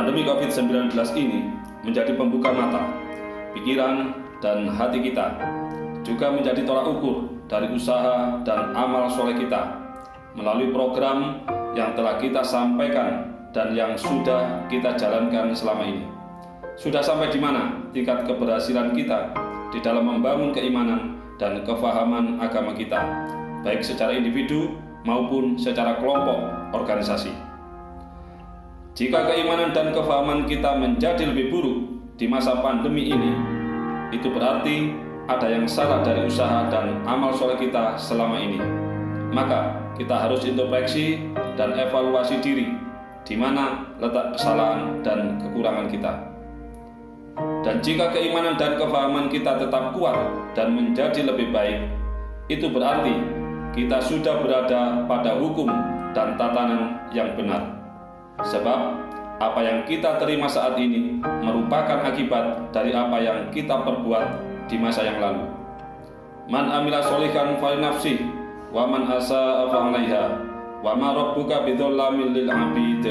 Pandemi COVID-19 ini menjadi pembuka mata, pikiran, dan hati kita, juga menjadi tolak ukur dari usaha dan amal soleh kita melalui program yang telah kita sampaikan dan yang sudah kita jalankan selama ini. Sudah sampai di mana tingkat keberhasilan kita di dalam membangun keimanan dan kefahaman agama kita, baik secara individu maupun secara kelompok organisasi. Jika keimanan dan kefahaman kita menjadi lebih buruk di masa pandemi ini, itu berarti ada yang salah dari usaha dan amal soleh kita selama ini. Maka kita harus introspeksi dan evaluasi diri, di mana letak kesalahan dan kekurangan kita. Dan jika keimanan dan kefahaman kita tetap kuat dan menjadi lebih baik, itu berarti kita sudah berada pada hukum dan tatanan yang benar. Sebab apa yang kita terima saat ini merupakan akibat dari apa yang kita perbuat di masa yang lalu. Man amila sholihan falinafsih wa man asa'a fa'alaiha wa ma rabbuka bidzallamin lil 'abid.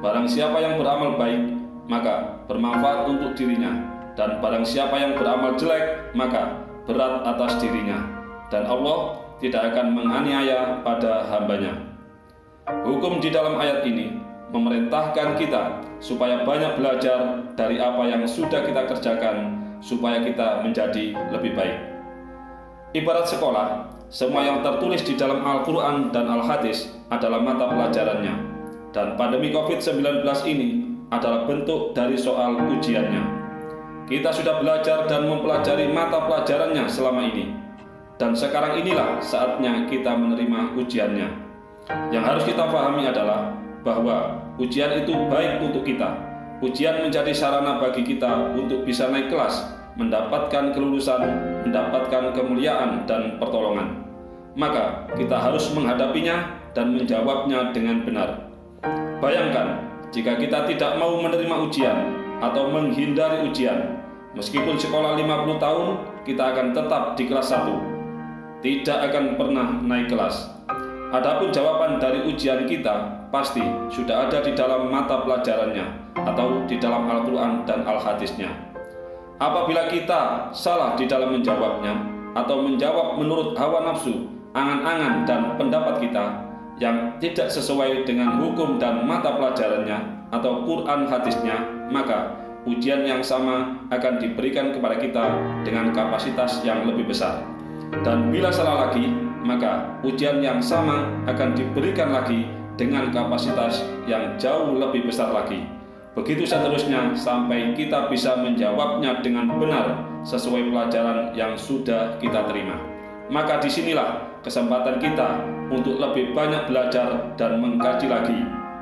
Barang siapa yang beramal baik, maka bermanfaat untuk dirinya, dan barang siapa yang beramal jelek, maka berat atas dirinya, dan Allah tidak akan menganiaya pada hambanya. Hukum di dalam ayat ini memerintahkan kita supaya banyak belajar dari apa yang sudah kita kerjakan, supaya kita menjadi lebih baik. Ibarat sekolah, semua yang tertulis di dalam Al-Quran dan Al-Hadis adalah mata pelajarannya, dan pandemi COVID-19 ini adalah bentuk dari soal ujiannya. Kita sudah belajar dan mempelajari mata pelajarannya selama ini, dan sekarang inilah saatnya kita menerima ujiannya. Yang harus kita pahami adalah bahwa ujian itu baik untuk kita. Ujian menjadi sarana bagi kita untuk bisa naik kelas, mendapatkan kelulusan, mendapatkan kemuliaan dan pertolongan. Maka kita harus menghadapinya dan menjawabnya dengan benar. Bayangkan jika kita tidak mau menerima ujian atau menghindari ujian. Meskipun sekolah 50 tahun, kita akan tetap di kelas 1, tidak akan pernah naik kelas. Adapun jawaban dari ujian kita pasti sudah ada di dalam mata pelajarannya atau di dalam Al-Quran dan Al-Hadisnya. Apabila kita salah di dalam menjawabnya atau menjawab menurut hawa nafsu, angan-angan dan pendapat kita yang tidak sesuai dengan hukum dan mata pelajarannya atau Quran hadisnya, maka ujian yang sama akan diberikan kepada kita dengan kapasitas yang lebih besar. Dan bila salah lagi, maka ujian yang sama akan diberikan lagi dengan kapasitas yang jauh lebih besar lagi. Begitu seterusnya sampai kita bisa menjawabnya dengan benar sesuai pelajaran yang sudah kita terima. Maka disinilah kesempatan kita untuk lebih banyak belajar dan mengkaji lagi,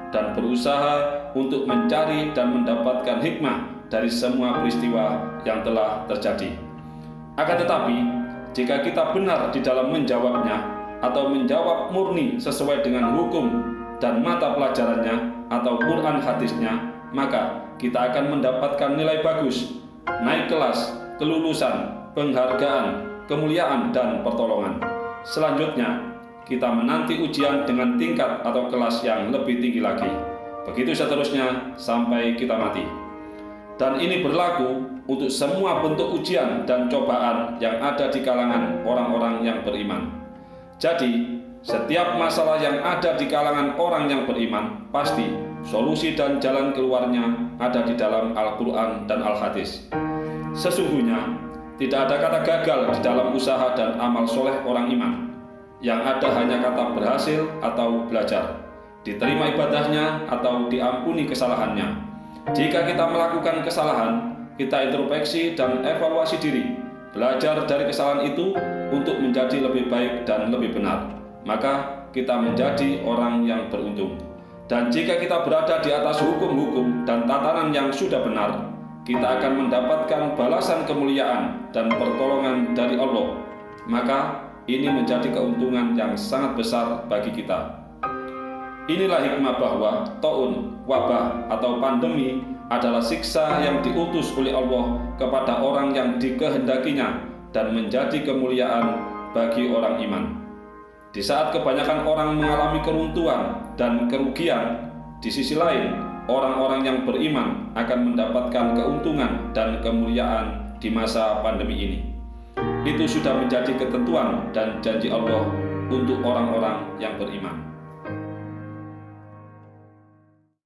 dan berusaha untuk mencari dan mendapatkan hikmah dari semua peristiwa yang telah terjadi. Akan tetapi, jika kita benar di dalam menjawabnya atau menjawab murni sesuai dengan hukum dan mata pelajarannya atau Quran hadisnya, maka kita akan mendapatkan nilai bagus, naik kelas, kelulusan, penghargaan, kemuliaan, dan pertolongan. Selanjutnya, kita menanti ujian dengan tingkat atau kelas yang lebih tinggi lagi. Begitu seterusnya sampai kita mati. Dan ini berlaku untuk semua bentuk ujian dan cobaan yang ada di kalangan orang-orang yang beriman. Jadi, setiap masalah yang ada di kalangan orang yang beriman, pasti solusi dan jalan keluarnya ada di dalam Al-Quran dan Al-Hadis. Sesungguhnya, tidak ada kata gagal di dalam usaha dan amal soleh orang iman. Yang ada hanya kata berhasil atau belajar, diterima ibadahnya atau diampuni kesalahannya. Jika kita melakukan kesalahan, kita introspeksi dan evaluasi diri, belajar dari kesalahan itu untuk menjadi lebih baik dan lebih benar. Maka kita menjadi orang yang beruntung. Dan jika kita berada di atas hukum-hukum dan tatanan yang sudah benar, kita akan mendapatkan balasan kemuliaan dan pertolongan dari Allah. Maka ini menjadi keuntungan yang sangat besar bagi kita. Inilah hikmah bahwa taun, wabah atau pandemi adalah siksa yang diutus oleh Allah kepada orang yang dikehendakinya dan menjadi kemuliaan bagi orang iman. Di saat kebanyakan orang mengalami keruntuhan dan kerugian, di sisi lain orang-orang yang beriman akan mendapatkan keuntungan dan kemuliaan di masa pandemi ini. Itu sudah menjadi ketentuan dan janji Allah untuk orang-orang yang beriman.